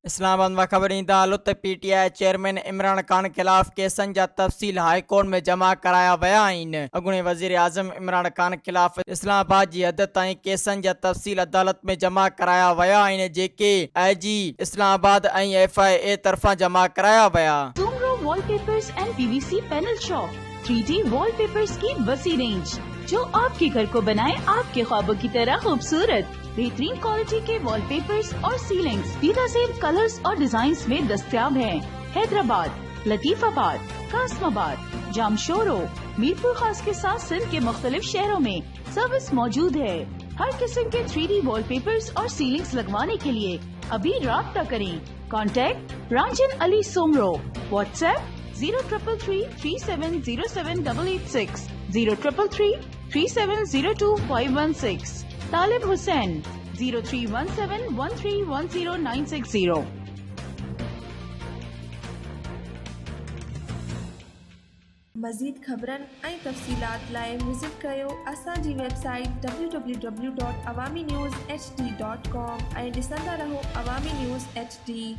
इस्लामाबाद में ख़बर ईंदा Lot PTI chairman Imran Khan खिलाफ़ केसनि जा तफ़सील हाई कोर्ट में जमा कराया विया आहिनि। अॻूणे वज़ीर आज़म इमरान खान खिलाफ़ इस्लामाबाद जी हद ताईं केसनि जा तफ़सील अदालत में जमा कराया विया आहिनि, जेके IG इस्लामाबाद ऐं FIA तरफ़ां जमा कराया विया। Soomro wallpapers and PVC panel shop 3D wallpapers की वसी रेंज जो आपके घर को बनाए आपके ख्वाबों की तरह खूबसूरत। बेहतरीन क्वालिटी के वॉलपेपर्स और सीलिंग्स बेहतरीन कलर्स और डिजाइन्स में दस्तयाब हैं। हैदराबाद, लतीफाबाद, कासमाबाद, जामशोरो, मीरपुर खास के साथ सिंध के मुख्तलिफ शहरों में सर्विस मौजूद है। हर किस्म के 3D वॉलपेपर्स और सीलिंग्स लगवाने के लिए अभी राब्ता करें। कॉन्टैक्ट रांझन अली सोमरो। व्हाट्सएप 0333370786 03333702 तालिब हुसैन 0317131090। मज़ीद ख़बरनि ऐं तफ़सीलात लाइ विज़िट कयो असांजी वेबसाइट www.awamiNewsHD.com ऐं ॾिसंदा रहो अवामी न्यूज़ HD।